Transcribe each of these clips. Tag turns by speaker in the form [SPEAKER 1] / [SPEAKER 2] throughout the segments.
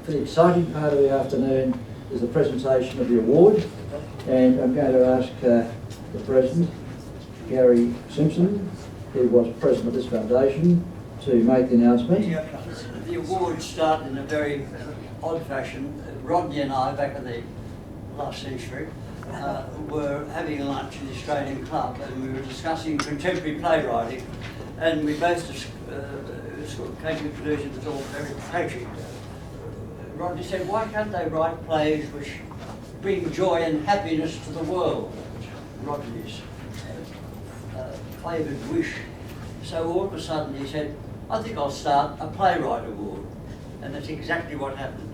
[SPEAKER 1] for the exciting part of the afternoon is the presentation of the award, and I'm going to ask the President, Gary Simpson, who was President of this foundation, to make the announcement.
[SPEAKER 2] The awards start in a very odd fashion. Rodney and I, back in the last century, were having lunch at the Australian Club, and we were discussing contemporary playwriting, and we both sort of came to the conclusion it was all very tragic. Rodney said, why can't they write plays which bring joy and happiness to the world? Rodney's favoured wish. So all of a sudden he said, I think I'll start a playwright award. And that's exactly what happened.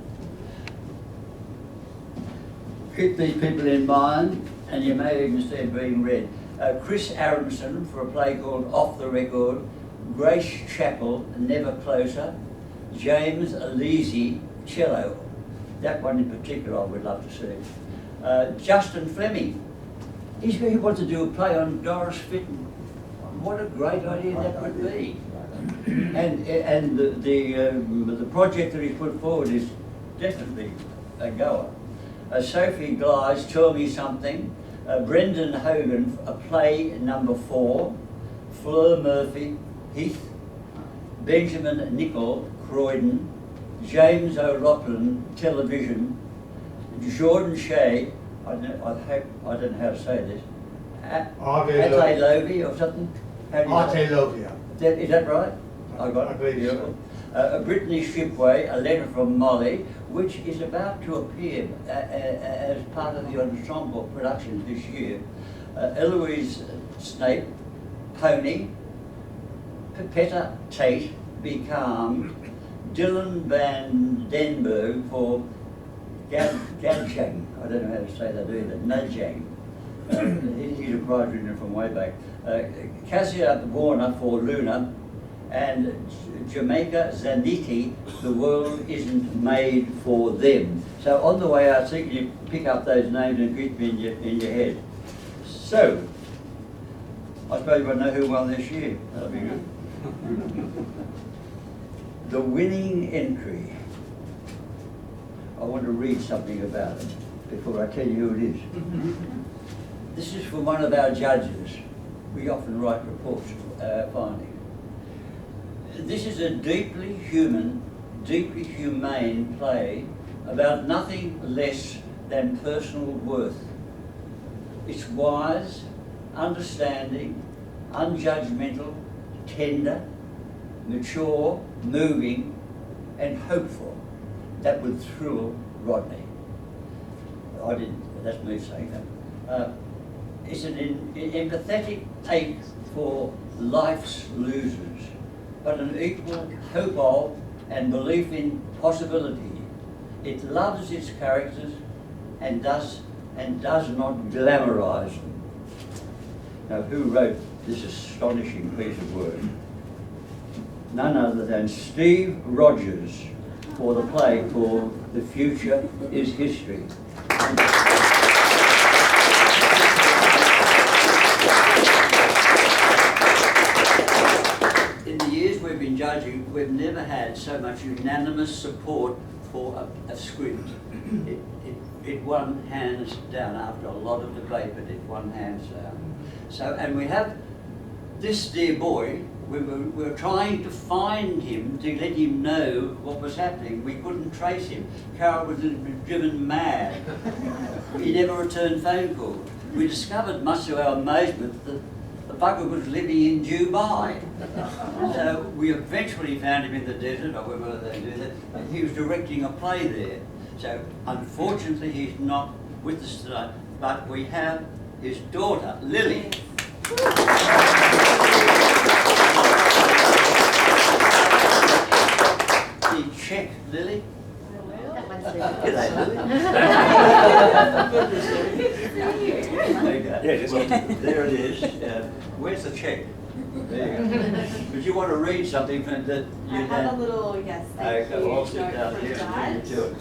[SPEAKER 2] Keep these people in mind, and you may even see it being read. Chris Aronson for a play called Off the Record, Grace Chappell, Never Closer, James Alesi, Cello. That one in particular I would love to see. Justin Fleming, he wants to do a play on Doris Fitton. What a great idea that would be. And the project that he put forward is definitely a goer. Sophie Glyes, Tell Me Something. Brendan Hogan, a play number 4. Fleur Murphy, Heath. Benjamin Nicol, Croydon. James O'Loughlin, Television. Jordan Shea, I don't know how to say this. Ate Lovey or something?
[SPEAKER 3] Ate Lovey.
[SPEAKER 2] Is that right? I got it. Beautiful. Brittany Shipway, A Letter from Molly, which is about to appear as part of the ensemble productions this year. Eloise Snape, Pony. Pepetta Tate, Be Calm. Dylan Van Denberg for Gadjang. I don't know how to say that either. Najang. He's a prize winner from way back. Cassia Warner for Luna, and Jamaica Zaniti, The World Isn't Made for Them. So on the way out, see you pick up those names and keep them in your head. So, I suppose you want to know who won this year. That'll be good. The winning entry. I want to read something about it before I tell you who it is. This is from one of our judges. We often write reports of findings. This is a deeply human, deeply humane play about nothing less than personal worth. It's wise, understanding, unjudgmental, tender, mature, moving, and hopeful. That would thrill Rodney. I didn't, that's me saying that. It's an empathetic ache for life's losers, but an equal hope of and belief in possibility. It loves its characters and does not glamorise them. Now, who wrote this astonishing piece of work? None other than Steve Rogers for the play called The Future is History. In the years we've been judging, we've never had so much unanimous support for a script. It won hands down after a lot of debate, but it won hands down. So, and we have this dear boy. We were trying to find him to let him know what was happening. We couldn't trace him. Carol was driven mad. He never returned phone calls. We discovered, much to our amazement, that the bugger was living in Dubai. So we eventually found him in the desert, or wherever they do that. He was directing a play there. So unfortunately he's not with us tonight, but we have his daughter, Lily. Check, Lily. G'day, Lily. There it is. Where's the check? There you go. But you want to read something from that you
[SPEAKER 4] have a little, yes, thank you.
[SPEAKER 2] I'll sit down here and read it to it.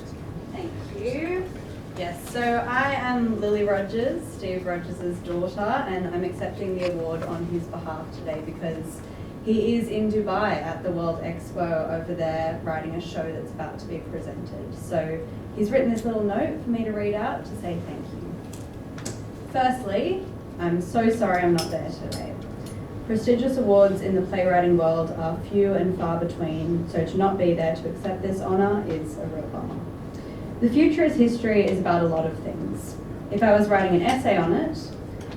[SPEAKER 4] Thank you. Yes, so I am Lily Rogers, Steve Rogers' daughter, and I'm accepting the award on his behalf today because He is in Dubai at the World Expo over there writing a show that's about to be presented. So he's written this little note for me to read out to say thank you. Firstly, I'm so sorry I'm not there today. Prestigious awards in the playwriting world are few and far between, so to not be there to accept this honour is a real bummer. The Futurist history is about a lot of things. If I was writing an essay on it,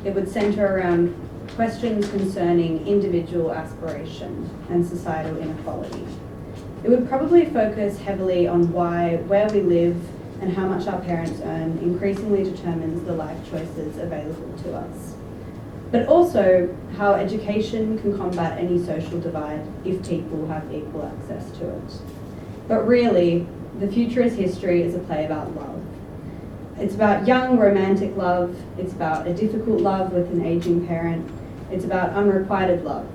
[SPEAKER 4] it would centre around questions concerning individual aspiration and societal inequality. It would probably focus heavily on why, where we live, and how much our parents earn increasingly determines the life choices available to us. But also how education can combat any social divide if people have equal access to it. But really, The Futurist history is a play about love. It's about young romantic love, it's about a difficult love with an aging parent, it's about unrequited love.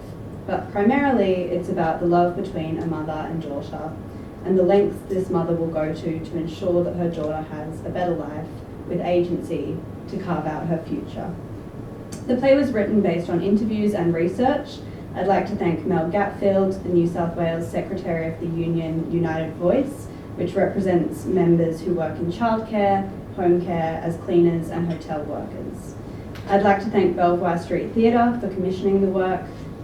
[SPEAKER 4] But primarily, it's about the love between a mother and daughter, and the lengths this mother will go to ensure that her daughter has a better life with agency to carve out her future. The play was written based on interviews and research. I'd like to thank Mel Gatfield, the New South Wales Secretary of the Union United Voice, which represents members who work in childcare, home care, as cleaners and hotel workers. I'd like to thank Belvoir Street Theatre for commissioning the work,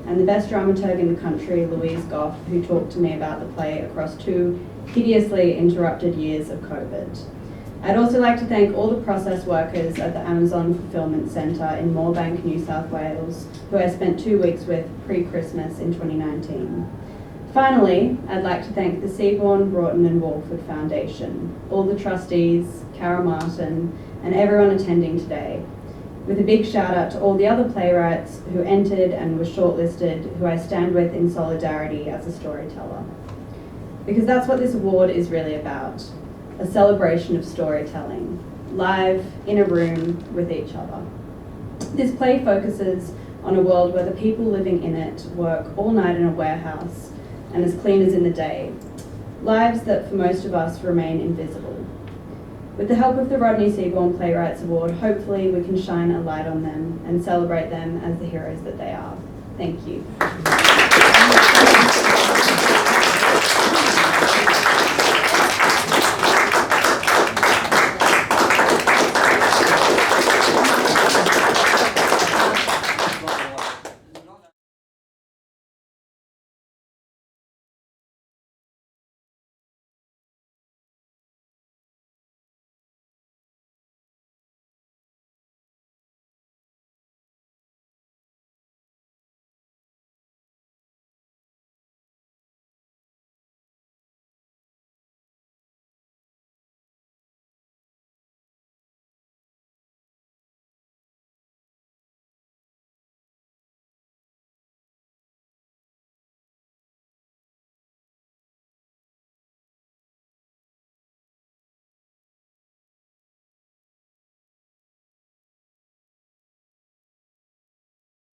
[SPEAKER 4] and the best dramaturg in the country, Louise Goff, who talked to me about the play across 2 hideously interrupted years of COVID. I'd also like to thank all the process workers at the Amazon Fulfilment Centre in Moorebank, New South Wales, who I spent 2 weeks with pre-Christmas in 2019. Finally, I'd like to thank the Seaborn, Broughton and Walford Foundation, all the trustees, Cara Martin, and everyone attending today, with a big shout out to all the other playwrights who entered and were shortlisted, who I stand with in solidarity as a storyteller. Because that's what this award is really about. A celebration of storytelling, live, in a room, with each other. This play focuses on a world where the people living in it work all night in a warehouse and as cleaners in the day, lives that for most of us remain invisible. With the help of the Rodney Seaborn Playwrights Award, hopefully we can shine a light on them and celebrate them as the heroes that they are. Thank you.